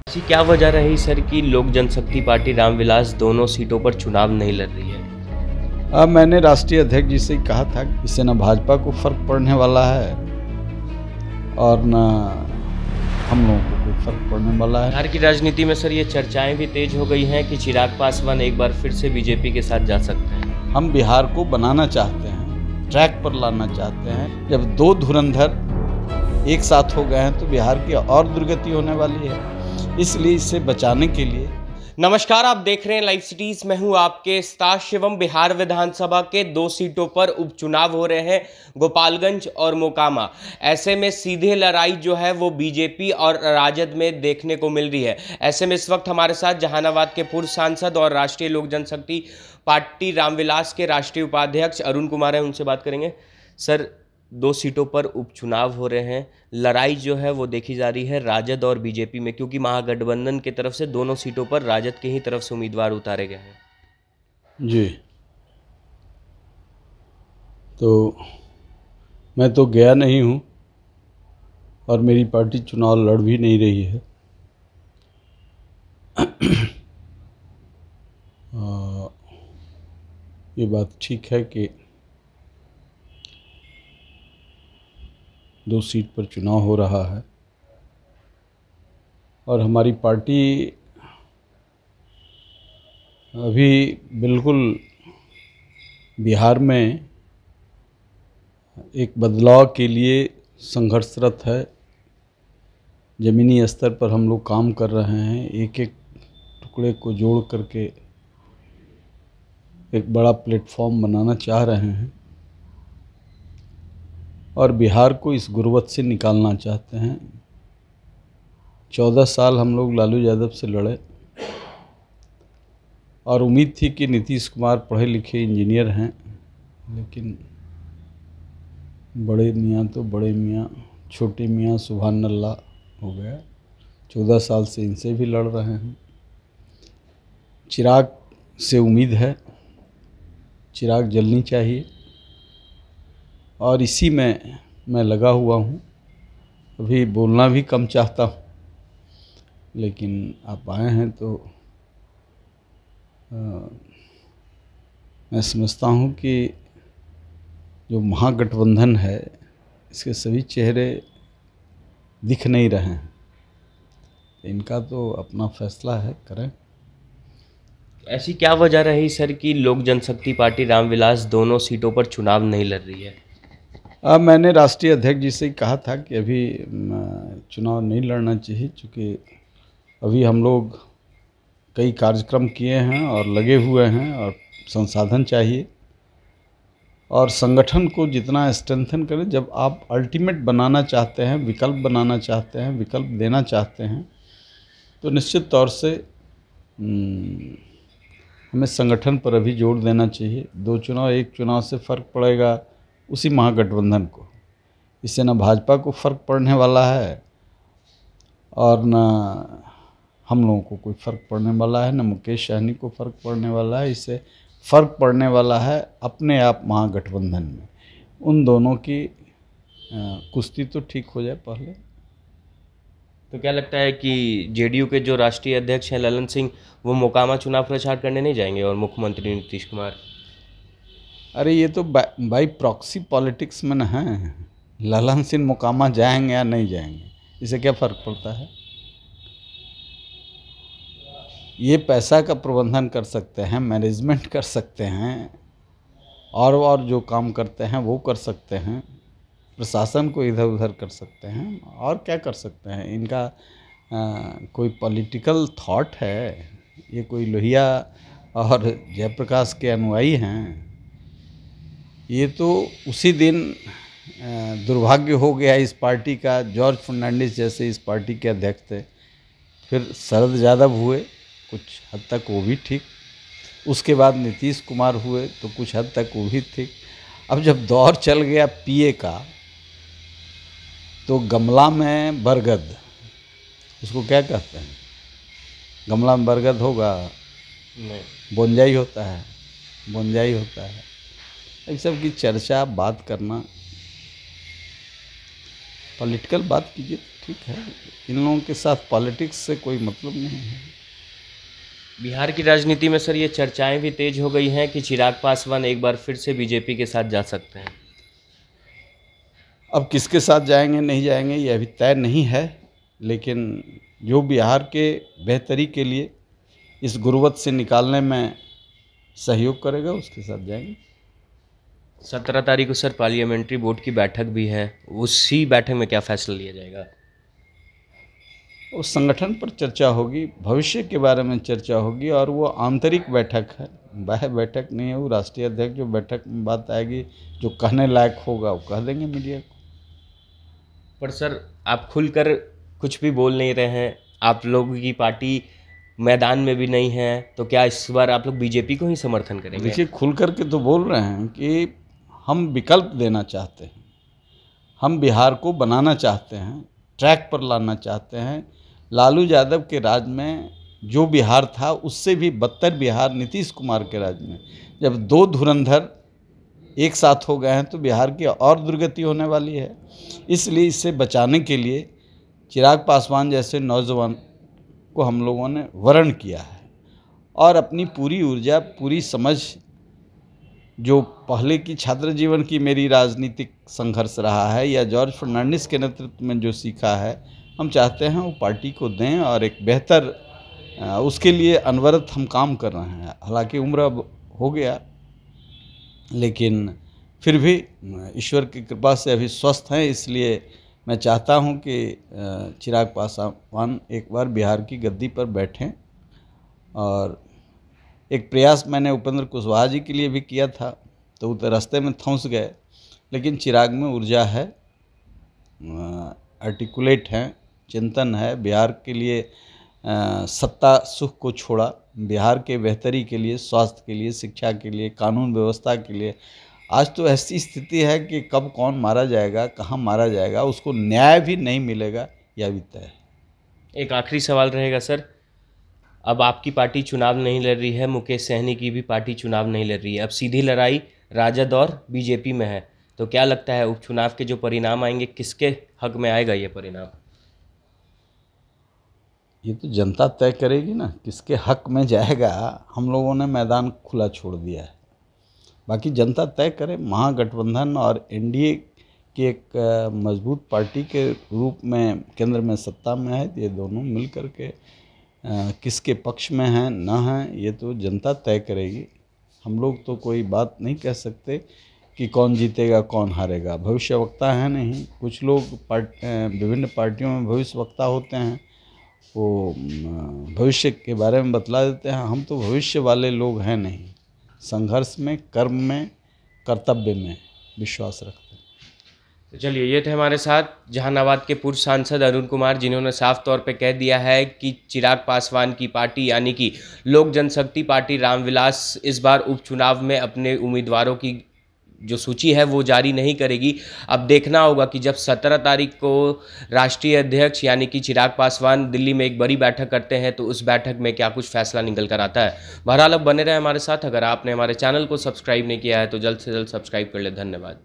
ऐसी क्या वजह रही सर कि लोक जनशक्ति पार्टी रामविलास दोनों सीटों पर चुनाव नहीं लड़ रही है? अब मैंने राष्ट्रीय अध्यक्ष जी से ही कहा था कि इससे न भाजपा को फर्क पड़ने वाला है और न हम लोगों को कोई फर्क पड़ने वाला है। बिहार की राजनीति में सर ये चर्चाएं भी तेज हो गई हैं कि चिराग पासवान एक बार फिर से बीजेपी के साथ जा सकते हैं। हम बिहार को बनाना चाहते हैं, ट्रैक पर लाना चाहते हैं। जब दो धुरंधर एक साथ हो गए हैं तो बिहार की और दुर्गति होने वाली है, इसलिए इसे बचाने के लिए। नमस्कार, आप देख रहे हैं लाइव सिटीज। मैं हूं आपके स्टार शिवम। बिहार विधानसभा के 2 सीटों पर उपचुनाव हो रहे हैं, गोपालगंज और मोकामा। ऐसे में सीधे लड़ाई जो है वो बीजेपी और राजद में देखने को मिल रही है। ऐसे में इस वक्त हमारे साथ जहानाबाद के पूर्व सांसद और राष्ट्रीय लोक जनशक्ति पार्टी रामविलास के राष्ट्रीय उपाध्यक्ष अरुण कुमार हैं, उनसे बात करेंगे। सर, 2 सीटों पर उपचुनाव हो रहे हैं, लड़ाई जो है वो देखी जा रही है राजद और बीजेपी में, क्योंकि महागठबंधन की तरफ से दोनों सीटों पर राजद के ही तरफ से उम्मीदवार उतारे गए हैं। जी, तो मैं तो गया नहीं हूँ और मेरी पार्टी चुनाव लड़ भी नहीं रही है। ये बात ठीक है कि 2 सीट पर चुनाव हो रहा है और हमारी पार्टी अभी बिल्कुल बिहार में एक बदलाव के लिए संघर्षरत है। ज़मीनी स्तर पर हम लोग काम कर रहे हैं, एक एक टुकड़े को जोड़ करके एक बड़ा प्लेटफॉर्म बनाना चाह रहे हैं और बिहार को इस गुर्बत से निकालना चाहते हैं। 14 साल हम लोग लालू यादव से लड़े और उम्मीद थी कि नीतीश कुमार पढ़े लिखे इंजीनियर हैं, लेकिन बड़े मियाँ तो बड़े मियाँ, छोटे मियाँ सुभान अल्लाह हो गया। 14 साल से इनसे भी लड़ रहे हैं। चिराग से उम्मीद है, चिराग जलनी चाहिए और इसी में मैं लगा हुआ हूँ। अभी बोलना भी कम चाहता हूँ, लेकिन आप आए हैं तो मैं समझता हूँ कि जो महागठबंधन है इसके सभी चेहरे दिख नहीं रहे हैं। इनका तो अपना फैसला है, करें। ऐसी क्या वजह रही सर कि लोक जनशक्ति पार्टी रामविलास दोनों सीटों पर चुनाव नहीं लड़ रही है? अब मैंने राष्ट्रीय अध्यक्ष जी से ही कहा था कि अभी चुनाव नहीं लड़ना चाहिए, क्योंकि अभी हम लोग कई कार्यक्रम किए हैं और लगे हुए हैं और संसाधन चाहिए और संगठन को जितना स्ट्रेंथन करें। जब आप अल्टीमेट बनाना चाहते हैं, विकल्प बनाना चाहते हैं, विकल्प देना चाहते हैं, तो निश्चित तौर से हमें संगठन पर अभी जोर देना चाहिए। 2 चुनाव, एक चुनाव से फ़र्क पड़ेगा उसी महागठबंधन को। इससे न भाजपा को फ़र्क पड़ने वाला है और न हम लोगों को कोई फ़र्क पड़ने वाला है, न मुकेश सहनी को फ़र्क पड़ने वाला है। इससे फ़र्क पड़ने वाला है अपने आप महागठबंधन में। उन दोनों की कुश्ती तो ठीक हो जाए पहले। तो क्या लगता है कि जेडीयू के जो राष्ट्रीय अध्यक्ष हैं ललन सिंह, वो मोकामा चुनाव प्रचार करने नहीं जाएंगे और मुख्यमंत्री नीतीश कुमार? अरे ये तो बाई प्रॉक्सी पॉलिटिक्स में न है। ललन सिंह मोकामा जाएंगे या नहीं जाएंगे, इससे क्या फ़र्क पड़ता है? ये पैसा का प्रबंधन कर सकते हैं, मैनेजमेंट कर सकते हैं और जो काम करते हैं वो कर सकते हैं, प्रशासन को इधर उधर कर सकते हैं, और क्या कर सकते हैं। इनका कोई पॉलिटिकल थॉट है? ये कोई लोहिया और जयप्रकाश के अनुयायी हैं? ये तो उसी दिन दुर्भाग्य हो गया इस पार्टी का। जॉर्ज फर्नांडिस जैसे इस पार्टी के अध्यक्ष थे, फिर शरद यादव हुए, कुछ हद तक वो भी ठीक। उसके बाद नीतीश कुमार हुए तो कुछ हद तक वो भी ठीक। अब जब दौर चल गया पीए का, तो गमला में बरगद, उसको क्या कहते हैं? गमला में बरगद होगा? नहीं, बोंजाई होता है, बोंजाई होता है। इस सब की चर्चा, बात करना पॉलिटिकल बात कीजिए तो ठीक है, इन लोगों के साथ पॉलिटिक्स से कोई मतलब नहीं है। बिहार की राजनीति में सर ये चर्चाएं भी तेज हो गई हैं कि चिराग पासवान एक बार फिर से बीजेपी के साथ जा सकते हैं। अब किसके साथ जाएंगे नहीं जाएंगे ये अभी तय नहीं है, लेकिन जो बिहार के बेहतरी के लिए इस गुर्बत से निकालने में सहयोग करेगा उसके साथ जाएंगे। 17 तारीख को सर पार्लियामेंट्री बोर्ड की बैठक भी है, उसी बैठक में क्या फैसला लिया जाएगा? उस संगठन पर चर्चा होगी, भविष्य के बारे में चर्चा होगी, और वो आंतरिक बैठक है, बाह्य बैठक नहीं है। वो राष्ट्रीय अध्यक्ष जो बैठक में बात आएगी, जो कहने लायक होगा वो कह देंगे मीडिया को। पर सर आप खुलकर कुछ भी बोल नहीं रहे हैं, आप लोगों की पार्टी मैदान में भी नहीं है, तो क्या इस बार आप लोग बीजेपी को ही समर्थन करेंगे? देखिए, खुल कर के तो बोल रहे हैं कि हम विकल्प देना चाहते हैं, हम बिहार को बनाना चाहते हैं, ट्रैक पर लाना चाहते हैं। लालू यादव के राज में जो बिहार था उससे भी बदतर बिहार नीतीश कुमार के राज में, जब दो धुरंधर एक साथ हो गए हैं तो बिहार की और दुर्गति होने वाली है। इसलिए इससे बचाने के लिए चिराग पासवान जैसे नौजवान को हम लोगों ने वरण किया है, और अपनी पूरी ऊर्जा, पूरी समझ, जो पहले की छात्र जीवन की मेरी राजनीतिक संघर्ष रहा है या जॉर्ज फर्नांडिस के नेतृत्व में जो सीखा है, हम चाहते हैं वो पार्टी को दें और एक बेहतर उसके लिए अनवरत हम काम कर रहे हैं। हालांकि उम्र अब हो गया, लेकिन फिर भी ईश्वर की कृपा से अभी स्वस्थ हैं, इसलिए मैं चाहता हूं कि चिराग पासवान एक बार बिहार की गद्दी पर बैठें। और एक प्रयास मैंने उपेंद्र कुशवाहा जी के लिए भी किया था, तो वो रास्ते में फंस गए, लेकिन चिराग में ऊर्जा है, आर्टिकुलेट हैं, चिंतन है, बिहार के लिए सत्ता सुख को छोड़ा, बिहार के बेहतरी के लिए, स्वास्थ्य के लिए, शिक्षा के लिए, कानून व्यवस्था के लिए। आज तो ऐसी स्थिति है कि कब कौन मारा जाएगा, कहाँ मारा जाएगा, उसको न्याय भी नहीं मिलेगा, यह भी तय है। एक आखिरी सवाल रहेगा सर, अब आपकी पार्टी चुनाव नहीं लड़ रही है, मुकेश सहनी की भी पार्टी चुनाव नहीं लड़ रही है, अब सीधी लड़ाई राजद और बीजेपी में है, तो क्या लगता है उपचुनाव के जो परिणाम आएंगे किसके हक में आएगा ये परिणाम? ये तो जनता तय करेगी ना किसके हक में जाएगा। हम लोगों ने मैदान खुला छोड़ दिया है, बाकी जनता तय करे। महागठबंधन और एनडीए की एक मजबूत पार्टी के रूप में केंद्र में सत्ता में है, ये दोनों मिल कर के किसके पक्ष में हैं न हैं ये तो जनता तय करेगी। हम लोग तो कोई बात नहीं कह सकते कि कौन जीतेगा कौन हारेगा, भविष्यवक्ता है नहीं। कुछ लोग विभिन्न पार्टियों में भविष्यवक्ता होते हैं, वो भविष्य के बारे में बतला देते हैं। हम तो भविष्य वाले लोग हैं नहीं, संघर्ष में, कर्म में, कर्तव्य में विश्वास रखते हैं। तो चलिए, ये थे हमारे साथ जहानाबाद के पूर्व सांसद अरुण कुमार, जिन्होंने साफ तौर पे कह दिया है कि चिराग पासवान की पार्टी यानी कि लोक जनशक्ति पार्टी रामविलास इस बार उपचुनाव में अपने उम्मीदवारों की जो सूची है वो जारी नहीं करेगी। अब देखना होगा कि जब 17 तारीख को राष्ट्रीय अध्यक्ष यानी कि चिराग पासवान दिल्ली में एक बड़ी बैठक करते हैं तो उस बैठक में क्या कुछ फैसला निकल कर आता है। बहरहाल अब बने रहे हमारे साथ। अगर आपने हमारे चैनल को सब्सक्राइब नहीं किया है तो जल्द से जल्द सब्सक्राइब कर ले। धन्यवाद।